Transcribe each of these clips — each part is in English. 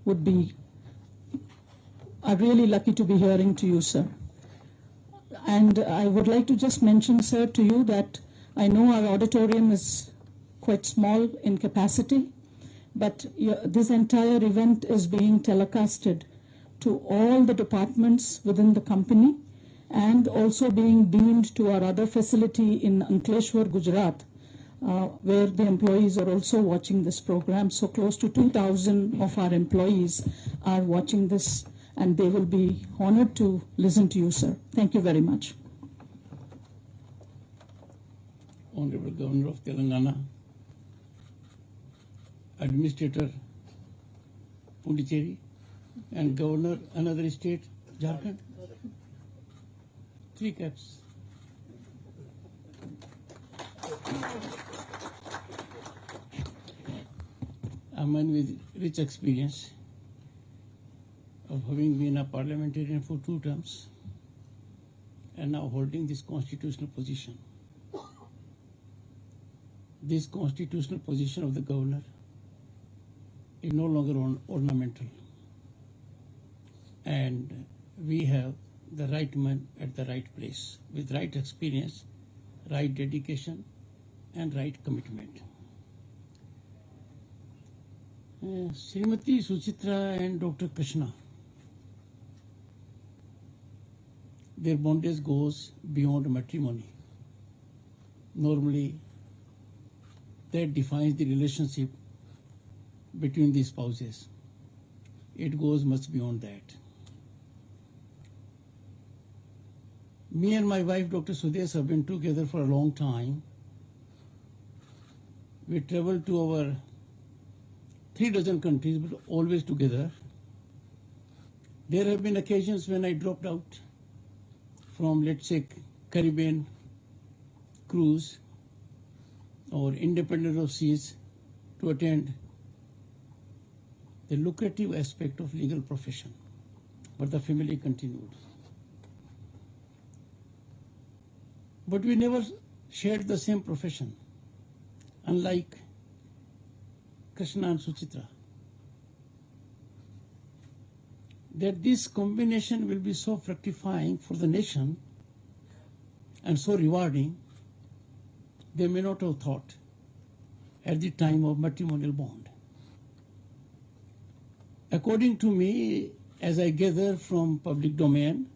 would be are really lucky to be hearing to you, sir. And I would like to just mention, sir, to you that I know our auditorium is quite small in capacity, but this entire event is being telecasted to all the departments within the company and also being beamed to our other facility in Ankleshwar, Gujarat, where the employees are also watching this program. So close to 2,000 of our employees are watching this, and they will be honored to listen to you, sir. Thank you very much. Honorable Governor of Telangana, Administrator Puducherry, and Governor another state, Jharkhand. 3 caps. A man with rich experience of having been a parliamentarian for 2 terms and now holding this constitutional position. This constitutional position of the governor is no longer ornamental, and we have the right man at the right place with right experience, right dedication, and right commitment. Srimati Suchitra and Dr. Krishna, their bondage goes beyond matrimony. Normally, that defines the relationship between the spouses. It goes much beyond that. Me and my wife, Dr. Sudesh, have been together for a long time. We traveled to our 3 dozen countries, but always together. There have been occasions when I dropped out from, let's say, Caribbean cruise or independent of seas to attend the lucrative aspect of legal profession. But the family continued. But we never shared the same profession, unlike Krishna and Suchitra. That this combination will be so fructifying for the nation and so rewarding, they may not have thought at the time of matrimonial bond. According to me, as I gather from public domain,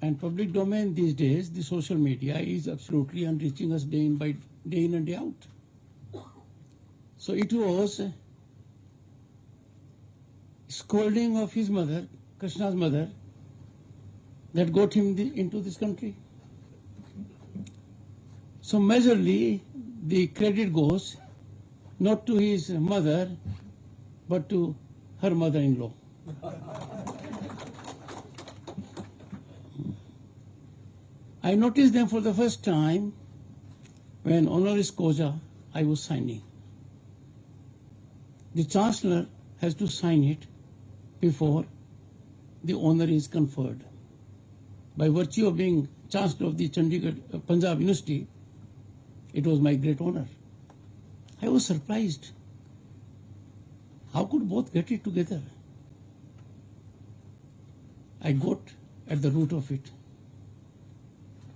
and public domain these days, the social media is absolutely enriching us day in and day out. So it was scolding of his mother, Krishna's mother, that got him into this country. So majorly, the credit goes not to his mother, but to her mother-in-law. I noticed them for the first time when honoris causa I was signing. The Chancellor has to sign it before the honor is conferred. By virtue of being Chancellor of the Chandigarh Punjab University, it was my great honor. I was surprised. How could both get it together? I got at the root of it.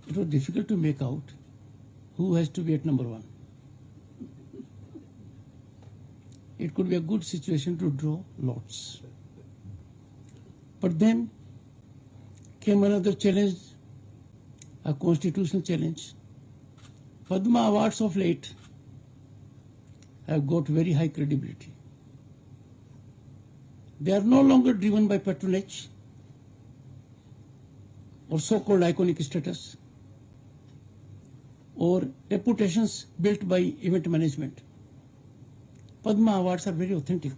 It was difficult to make out who has to be at number 1. It could be a good situation to draw lots. But then came another challenge, a constitutional challenge. Padma Awards of late have got very high credibility. They are no longer driven by patronage or so-called iconic status or reputations built by event management. Padma Awards are very authentic.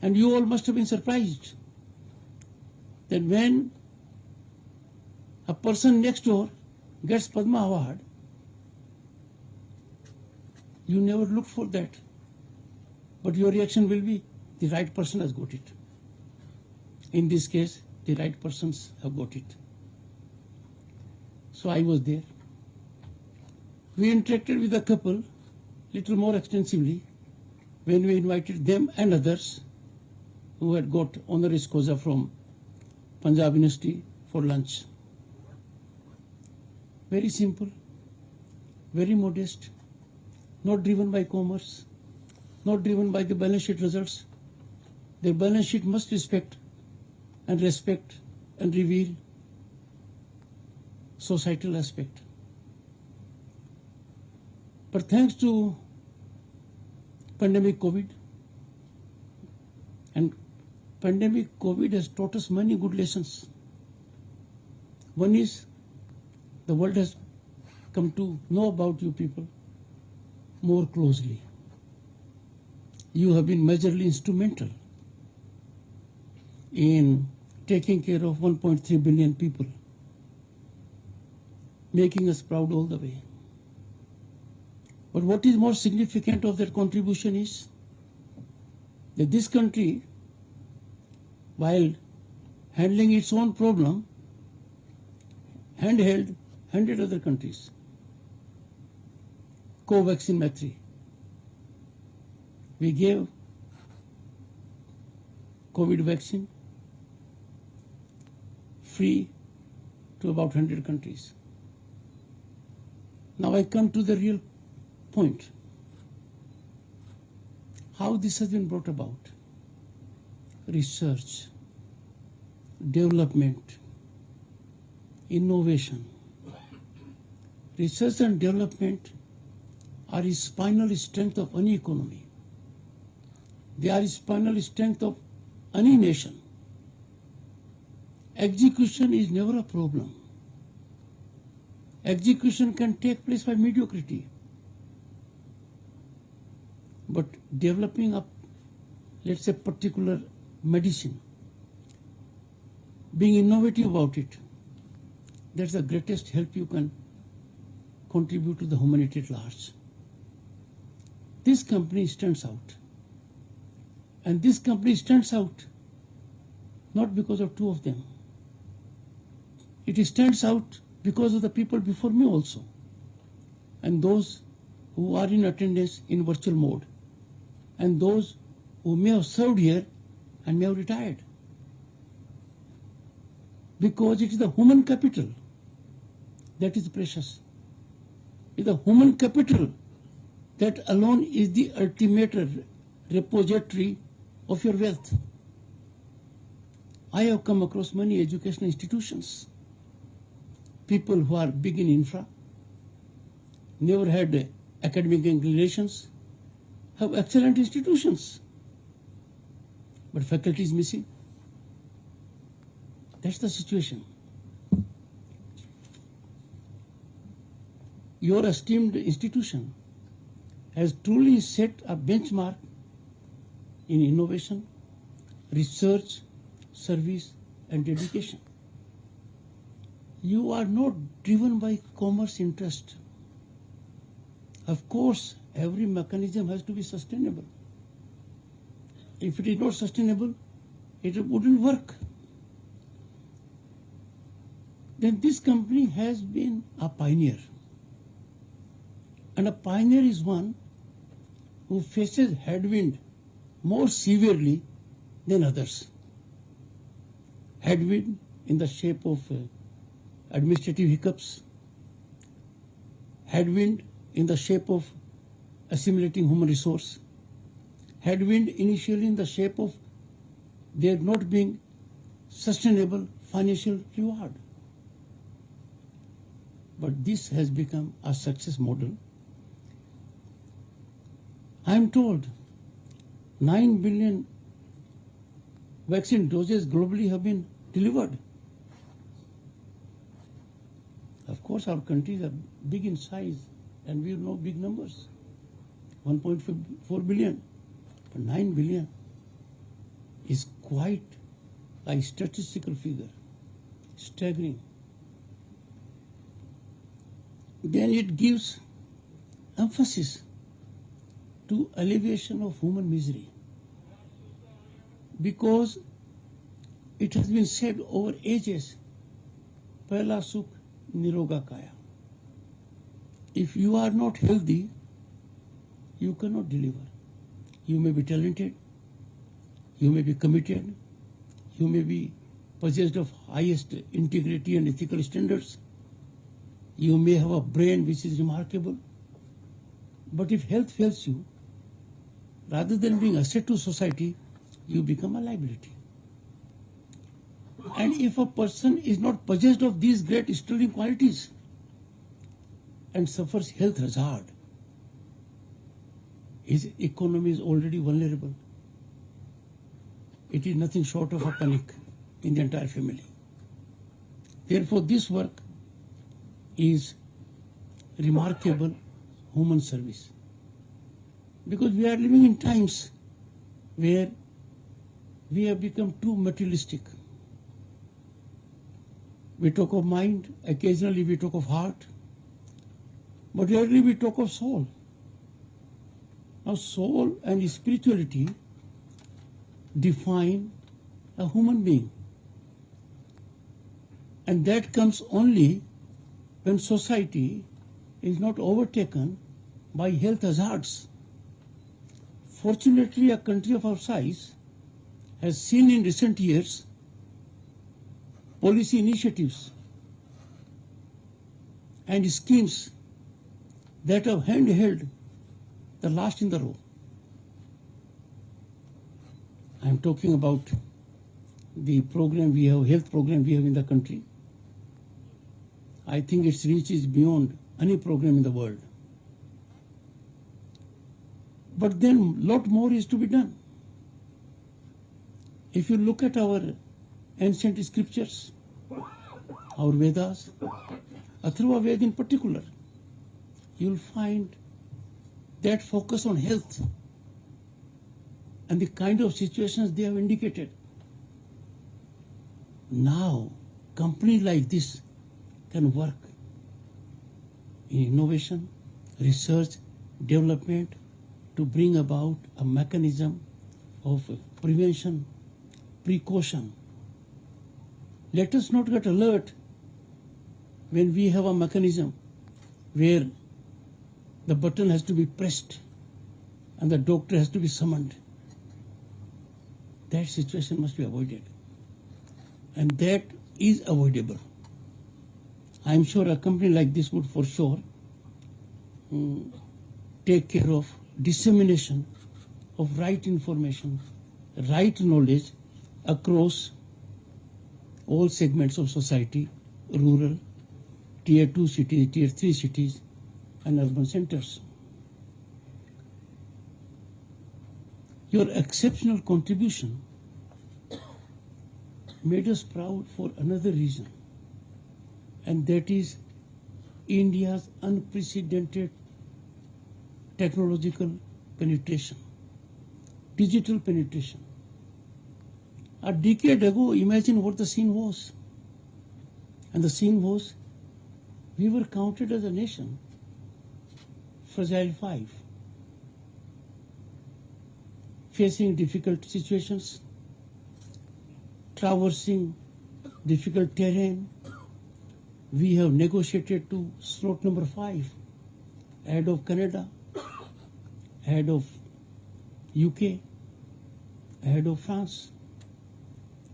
And you all must have been surprised that when a person next door gets Padma Award, you never look for that. But your reaction will be, the right person has got it. In this case, the right persons have got it. So I was there. We interacted with the couple little more extensively. when we invited them and others who had got honoris causa from Punjab University for lunch. Very simple, very modest, not driven by commerce, not driven by the balance sheet results. Their balance sheet must respect and reveal societal aspect. But thanks to pandemic COVID, and pandemic COVID has taught us many good lessons. One is the world has come to know about you people more closely. You have been majorly instrumental in taking care of 1.3 billion people, making us proud all the way. But what is more significant of their contribution is that this country, while handling its own problem, handheld 100 other countries. Co-vaccine method. We gave COVID vaccine free to about 100 countries. Now I come to the real point. How this has been brought about. Research, development, innovation. Research and development are the spinal strength of any economy. They are the spinal strength of any nation. Execution is never a problem. Execution can take place by mediocrity. But developing up, let's say, particular medicine, being innovative about it, that's the greatest help you can contribute to the humanity at large. This company stands out. And this company stands out not because of two of them. It stands out because of the people before me also, and those who are in attendance in virtual mode, and those who may have served here and may have retired. Because it is the human capital that is precious. It is the human capital that alone is the ultimate repository of your wealth. I have come across many educational institutions. People who are big in infra, never had academic inclinations, have excellent institutions, but faculty is missing. That's the situation. Your esteemed institution has truly set a benchmark in innovation, research, service, and dedication. You are not driven by commerce interest. Of course, every mechanism has to be sustainable. If it is not sustainable, it wouldn't work. Then this company has been a pioneer. And a pioneer is one who faces headwind more severely than others. Headwind in the shape of administrative hiccups, headwind in the shape of assimilating human resource, headwind initially in the shape of there not being sustainable financial reward. But this has become a success model. I am told 9 billion vaccine doses globally have been delivered. Of course, our countries are big in size and we know big numbers, 1.4 billion. But 9 billion is quite a statistical figure, staggering. Then it gives emphasis to alleviation of human misery, because it has been said over ages, Pehla Sukh Niroga Kaya. If you are not healthy, you cannot deliver. You may be talented, you may be committed, you may be possessed of highest integrity and ethical standards, you may have a brain which is remarkable, but if health fails you, rather than being asset to society, you become a liability. And if a person is not possessed of these great sterling qualities and suffers health hazard, his economy is already vulnerable. It is nothing short of a panic in the entire family. Therefore, this work is remarkable human service. Because we are living in times where we have become too materialistic. We talk of mind, occasionally we talk of heart, but rarely we talk of soul. Now, soul and spirituality define a human being. And that comes only when society is not overtaken by health hazards. Fortunately, a country of our size has seen in recent years policy initiatives and schemes that have handheld the last in the row. I am talking about the program we have, health program we have in the country. I think its reach is beyond any program in the world. But then lot more is to be done. If you look at our ancient scriptures, our Vedas, Atharva Veda in particular, you will find that focus on health and the kind of situations they have indicated. Now, companies like this can work in innovation, research, development to bring about a mechanism of prevention, precaution. Let us not get alert when we have a mechanism where the button has to be pressed and the doctor has to be summoned. That situation must be avoided. And that is avoidable. I am sure a company like this would for sure take care of dissemination of right information, right knowledge across all segments of society, rural, tier 2 cities, tier 3 cities, and urban centers. Your exceptional contribution made us proud for another reason, and that is India's unprecedented technological penetration, digital penetration. A decade ago, imagine what the scene was. And the scene was, we were counted as a nation, fragile 5, facing difficult situations, traversing difficult terrain. We have negotiated to slot number 5, ahead of Canada, ahead of UK, ahead of France.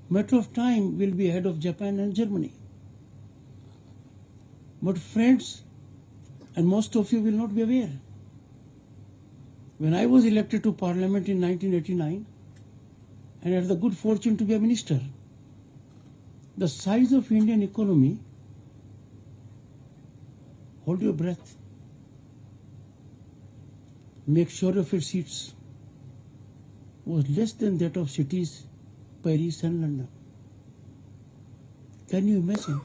Matter of time will be ahead of Japan and Germany. But friends, and most of you will not be aware, when I was elected to Parliament in 1989 and had the good fortune to be a minister, the size of Indian economy, hold your breath, make sure of your seats, was less than that of cities Paris and London. Can you imagine?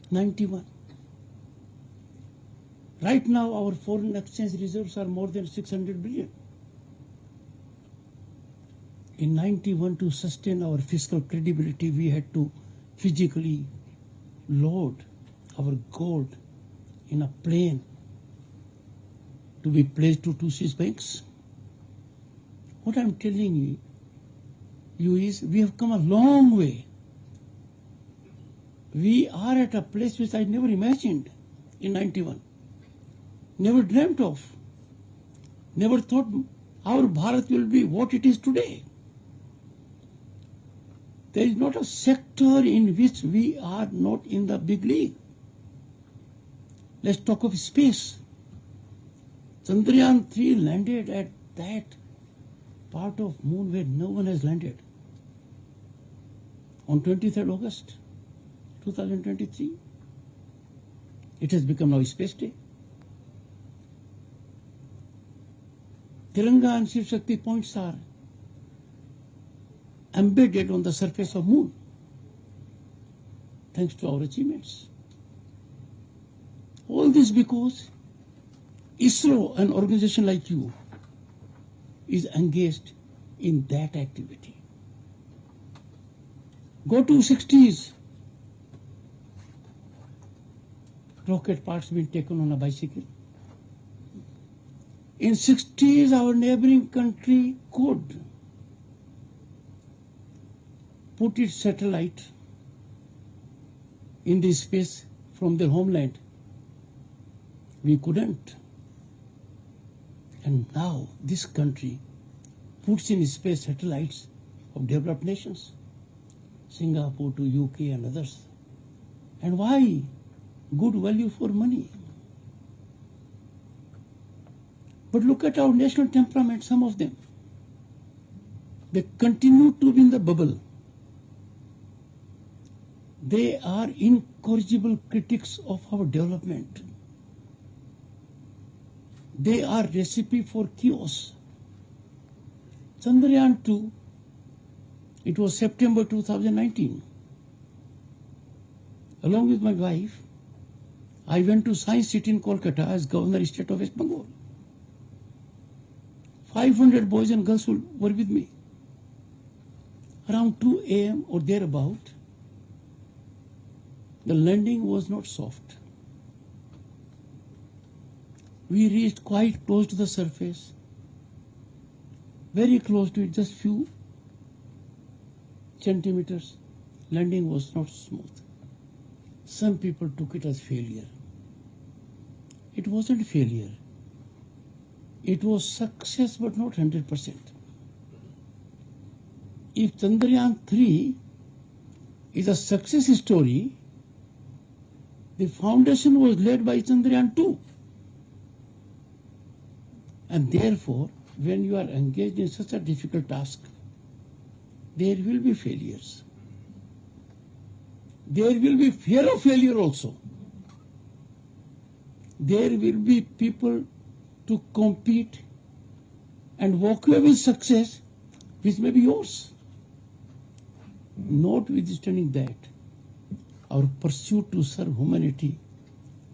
91. Right now, our foreign exchange reserves are more than 600 billion. In 91, to sustain our fiscal credibility, we had to physically load our gold in a plane to be placed to 2 Swiss banks. What I'm telling you is we have come a long way. We are at a place which I never imagined in 91. Never dreamt of. Never thought our Bharat will be what it is today. There is not a sector in which we are not in the big league. Let's talk of space. Chandrayaan-3 landed at that part of moon where no one has landed on 23rd August 2023. It has become now Space Day. Tiranga and Shiv Shakti points are embedded on the surface of moon thanks to our achievements. All this because ISRO, an organization like you, is engaged in that activity. Go to 60s, rocket parts being taken on a bicycle. In 60s, our neighboring country could put its satellite in the space from their homeland. We couldn't. And now this country puts in space satellites of developed nations, Singapore to UK and others. And why? Good value for money. But look at our national temperament, some of them. They continue to be in the bubble. They are incorrigible critics of our development. They are recipe for chaos. Chandrayaan-2, it was September 2019. Along with my wife, I went to Science City in Kolkata as Governor State of West Bengal. 500 boys and girls were with me. Around 2 a.m. or thereabout, the landing was not soft. We reached quite close to the surface, very close to it, just few centimeters. Landing was not smooth. Some people took it as failure. It wasn't failure. It was success, but not 100%. If Chandrayaan-3 is a success story, the foundation was laid by Chandrayaan-2. And therefore, when you are engaged in such a difficult task, there will be failures. There will be fear of failure also. There will be people to compete and walk away with success, which may be yours. Notwithstanding that, our pursuit to serve humanity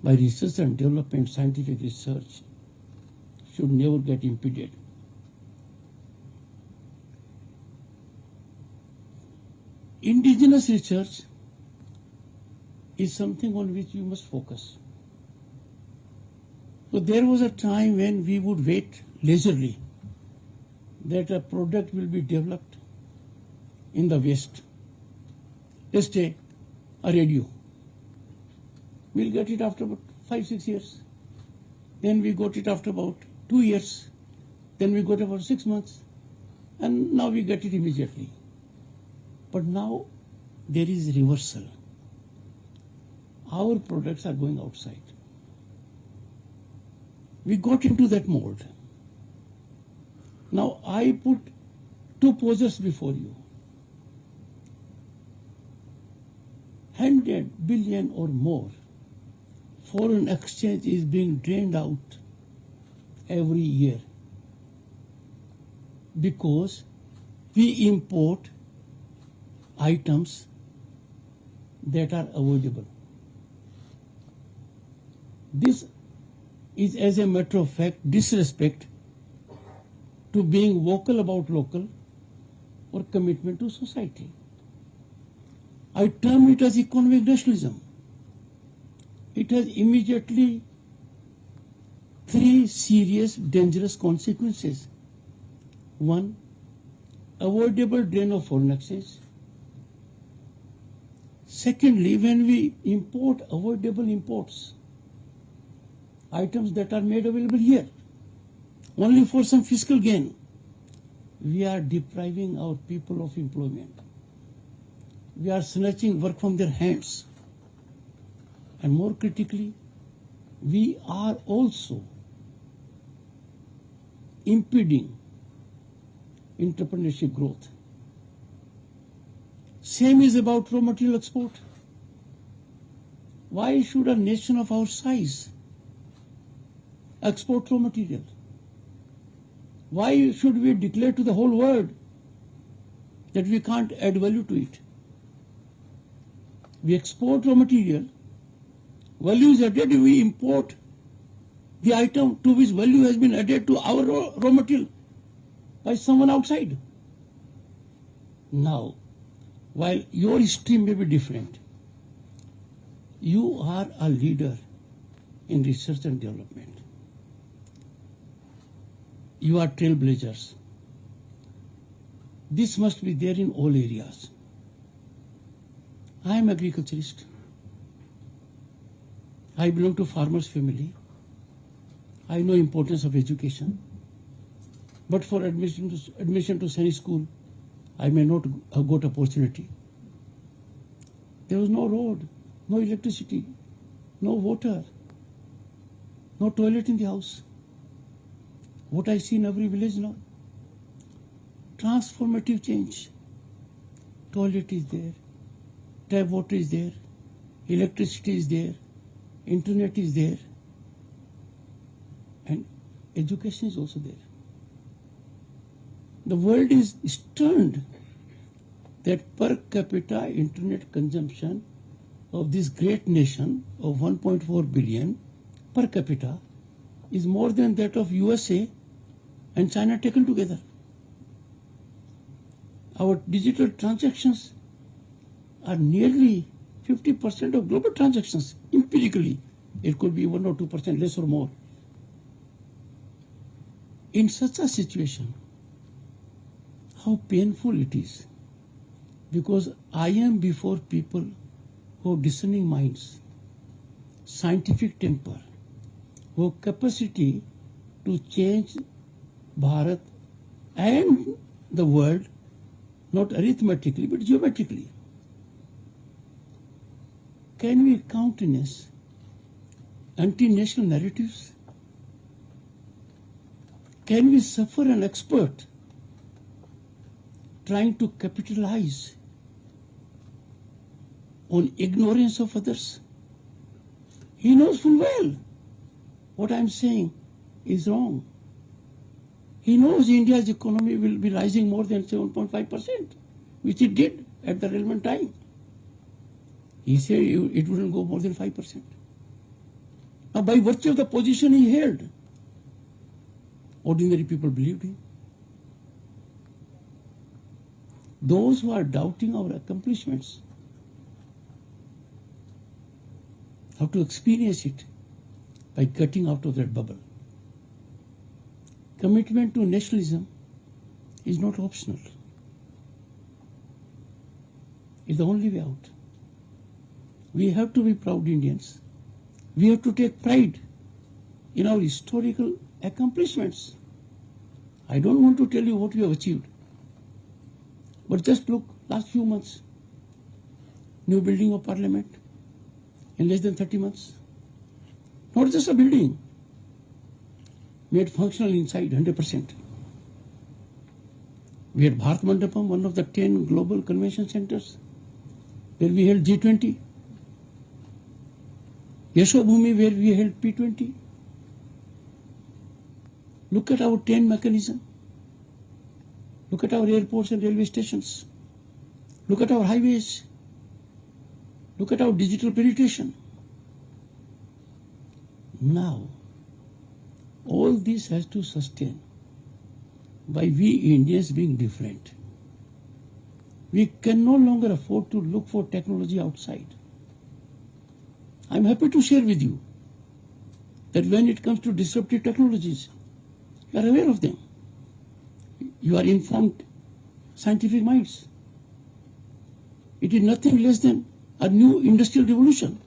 by research and development, scientific research, should never get impeded. Indigenous research is something on which we must focus. So there was a time when we would wait leisurely that a product will be developed in the West. Let's say a radio. We'll get it after about 5-6 years. Then we got it after about 2 years. Then we got about 6 months. And now we get it immediately. But now there is reversal. Our products are going outside. We got into that mode. Now I put 2 posers before you. 100 billion or more foreign exchange is being drained out every year because we import items that are avoidable. This is, as a matter of fact, disrespect to being vocal about local or commitment to society. I term it as economic nationalism. It has immediately 3 serious, dangerous consequences. 1, avoidable drain of foreign exchange. Secondly, when we import avoidable imports, items that are made available here, only for some fiscal gain, we are depriving our people of employment. We are snatching work from their hands. And more critically, we are also impeding entrepreneurship growth. Same is about raw material export. Why should a nation of our size export raw material? Why should we declare to the whole world that we can't add value to it? We export raw material, value is added, we import the item to which value has been added to our raw material by someone outside. Now, while your stream may be different, you are a leader in research and development. You are trailblazers. This must be there in all areas. I am agriculturist. I belong to farmers' family. I know importance of education. But for admission to Sainik school, I may not have got opportunity. There was no road, no electricity, no water, no toilet in the house. What I see in every village now, transformative change. Toilet is there, tap water is there, electricity is there, internet is there, and education is also there. The world is stunned that per capita internet consumption of this great nation of 1.4 billion per capita is more than that of USA and China taken together. Our digital transactions are nearly 50% of global transactions. Empirically, it could be 1 or 2% less or more. In such a situation, how painful it is, because I am before people who have discerning minds, scientific temper, who have capacity to change Bharat and the world, not arithmetically but geometrically. Can we countenance anti-national narratives? Can we suffer an expert trying to capitalize on ignorance of others? He knows full well what I'm saying is wrong. He knows India's economy will be rising more than 7.5%, which it did at the relevant time. He said it wouldn't go more than 5%. Now, by virtue of the position he held, ordinary people believed him. Those who are doubting our accomplishments have to experience it by getting out of that bubble. Commitment to nationalism is not optional. It's the only way out. We have to be proud Indians. We have to take pride in our historical accomplishments. I don't want to tell you what we have achieved. But just look, last few months, new building of Parliament in less than 30 months. Not just a building, made functional inside 100%. We had Bharat Mandapam, one of the 10 global convention centers, where we held G20. Yashobhumi, where we held P20. Look at our train mechanism. Look at our airports and railway stations. Look at our highways. Look at our digital penetration. Now, all this has to sustain by we Indians being different. We can no longer afford to look for technology outside. I'm happy to share with you that when it comes to disruptive technologies, you are aware of them. You are informed scientific minds. It is nothing less than a new industrial revolution.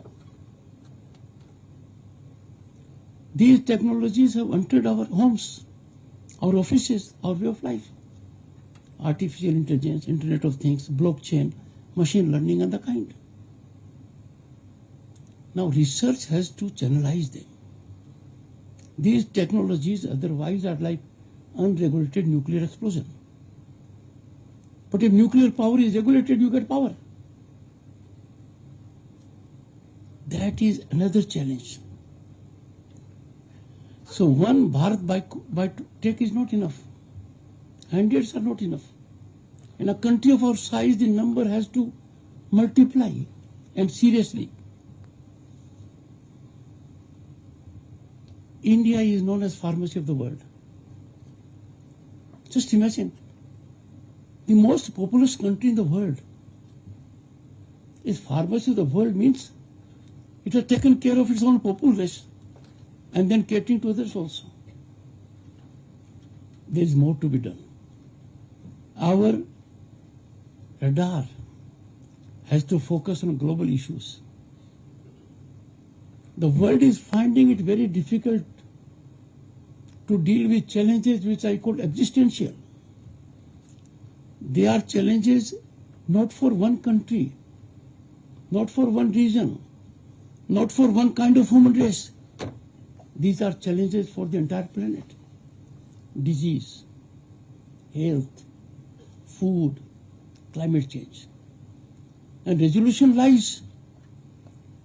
These technologies have entered our homes, our offices, our way of life. artificial intelligence, Internet of Things, blockchain, machine learning, and the kind. Now research has to channelize them. These technologies otherwise are like unregulated nuclear explosion. But if nuclear power is regulated, you get power. That is another challenge. So one Bharat Biotech is not enough. Hundreds are not enough. In a country of our size, the number has to multiply, and seriously. India is known as pharmacy of the world. Just imagine, the most populous country in the world is pharmacy of the world, means it has taken care of its own populace and then catering to others also. There is more to be done. Our radar has to focus on global issues. The world is finding it very difficult to deal with challenges which I call existential. They are challenges not for one country, not for one region, not for one kind of human race. These are challenges for the entire planet. Disease, health, food, climate change. And resolution lies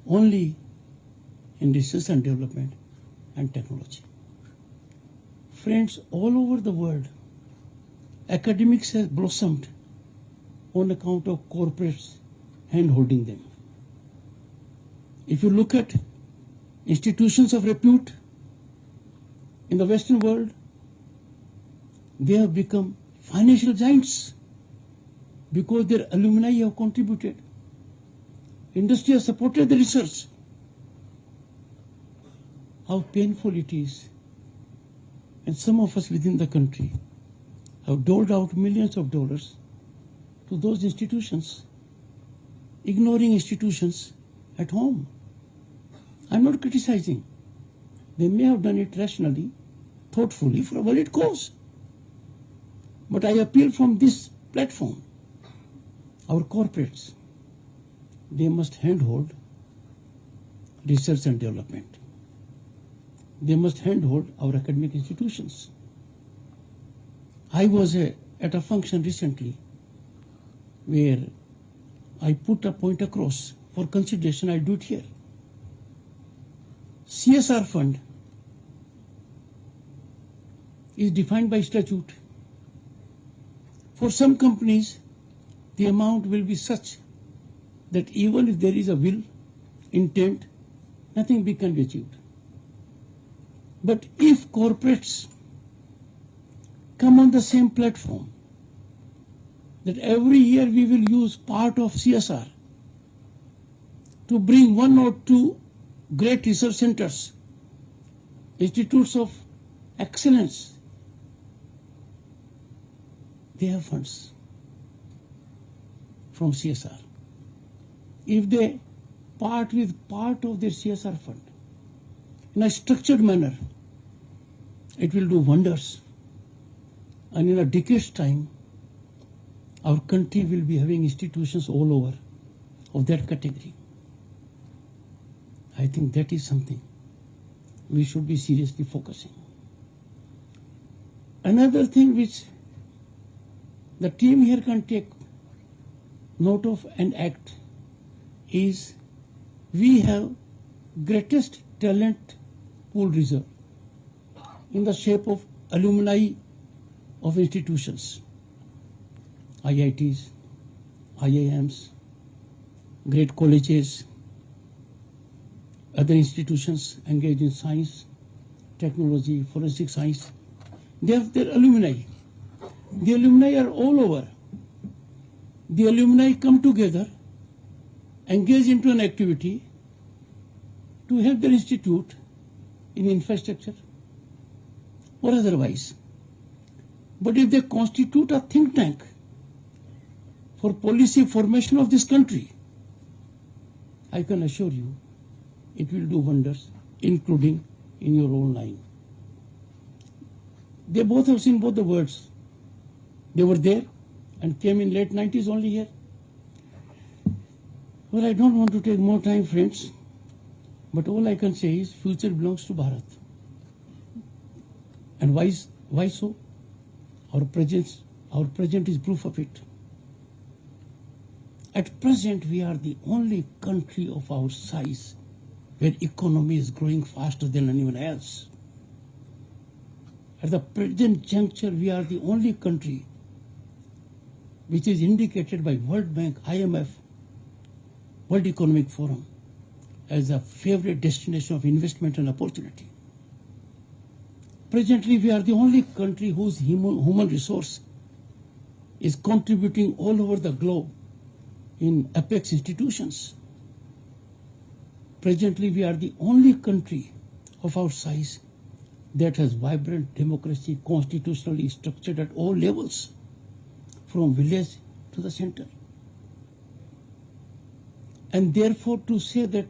only in research and development and technology. Friends, all over the world, academics have blossomed on account of corporates hand-holding them. If you look at institutions of repute in the Western world, they have become financial giants because their alumni have contributed. Industry has supported the research. How painful it is. And some of us within the country have doled out millions of dollars to those institutions, ignoring institutions at home. I'm not criticizing. They may have done it rationally, thoughtfully, for a valid cause. But I appeal from this platform, our corporates, they must handhold research and development. They must handhold our academic institutions. I was at a function recently where I put a point across for consideration. I do it here. CSR fund is defined by statute. For some companies, the amount will be such that even if there is a will, intent, nothing big can be achieved. But if corporates come on the same platform, that every year we will use part of CSR to bring one or two great research centers, institutes of excellence, they have funds from CSR. If they part with part of their CSR fund in a structured manner, it will do wonders. And in a decade's time, our country will be having institutions all over of that category. I think that is something we should be seriously focusing. Another thing which the team here can take note of and act is we have greatest talent pool reserve in the shape of alumni of institutions, IITs, IIMs, great colleges, other institutions engaged in science, technology, forensic science. They have their alumni. The alumni are all over. The alumni come together, engage into an activity to help their institute in infrastructure or otherwise. But if they constitute a think tank for policy formation of this country, I can assure you it will do wonders, including in your own line. They both have seen both the words. They were there and came in late 90s only here. Well, I don't want to take more time, friends, but all I can say is future belongs to Bharat. And why so? Our present is proof of it. At present, we are the only country of our size where economy is growing faster than anyone else. At the present juncture, we are the only country which is indicated by World Bank, IMF, World Economic Forum as a favorite destination of investment and opportunity. Presently, we are the only country whose human resource is contributing all over the globe in apex institutions. Presently, we are the only country of our size that has vibrant democracy constitutionally structured at all levels, from village to the center. And therefore, to say that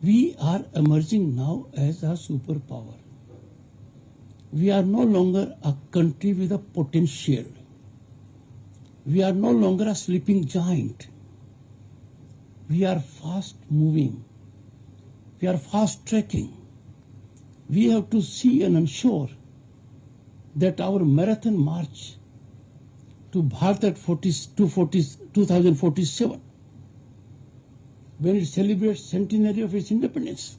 we are emerging now as a superpower. We are no longer a country with a potential. We are no longer a sleeping giant. We are fast moving. We are fast tracking. We have to see and ensure that our marathon march to Bharat 2047, when it celebrates centenary of its independence,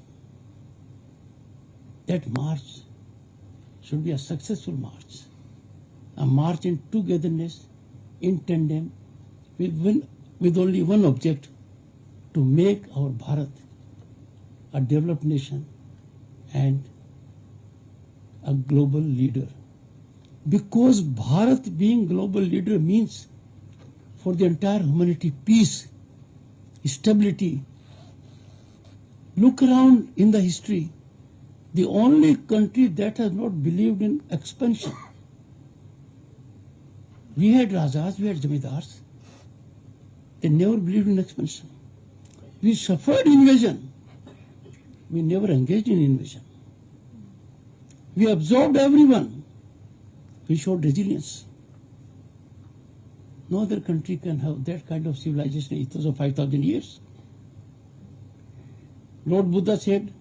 that march should be a successful march, a march in togetherness, in tandem, with only one object, to make our Bharat a developed nation and a global leader. Because Bharat being global leader means for the entire humanity peace, stability. Look around in the history. The only country that has not believed in expansion. We had Rajas, we had Zamindars. They never believed in expansion. We suffered invasion. We never engaged in invasion. We absorbed everyone. We showed resilience. No other country can have that kind of civilization ethos of 5,000 years. Lord Buddha said,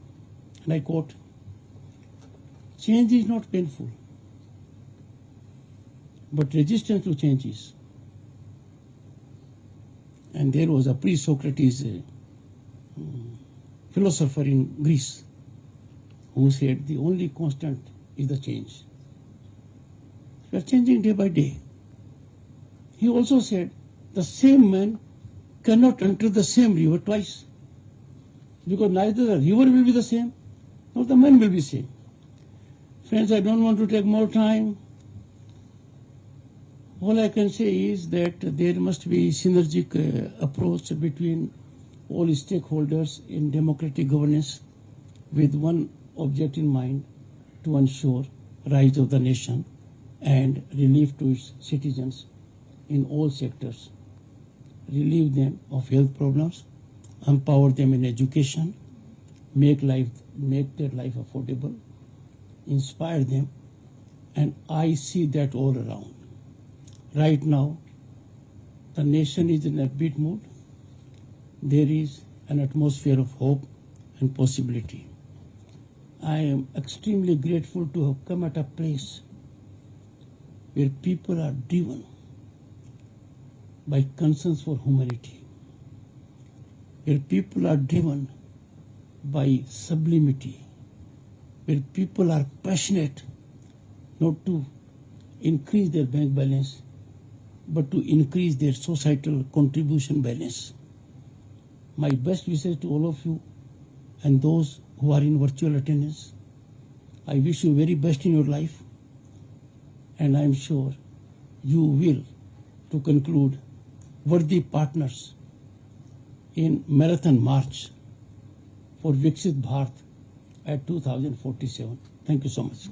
and I quote, "Change is not painful, but resistance to change is." And there was a pre-Socrates philosopher in Greece who said the only constant is the change. We are changing day by day. He also said the same man cannot enter the same river twice, because neither the river will be the same nor the man will be the same. Friends, I don't want to take more time. All I can say is that there must be synergic approach between all stakeholders in democratic governance with one object in mind, to ensure rise of the nation and relief to its citizens in all sectors, relieve them of health problems, empower them in education, make their life affordable, inspire them, and I see that all around. Right now, the nation is in a upbeat mood. There is an atmosphere of hope and possibility. I am extremely grateful to have come at a place where people are driven by concerns for humanity, where people are driven by sublimity, where people are passionate not to increase their bank balance, but to increase their societal contribution balance. My best wishes to all of you and those who are in virtual attendance. I wish you very best in your life, and I am sure you will, to conclude, worthy partners in marathon march for Viksit Bharat at 2047. Thank you so much.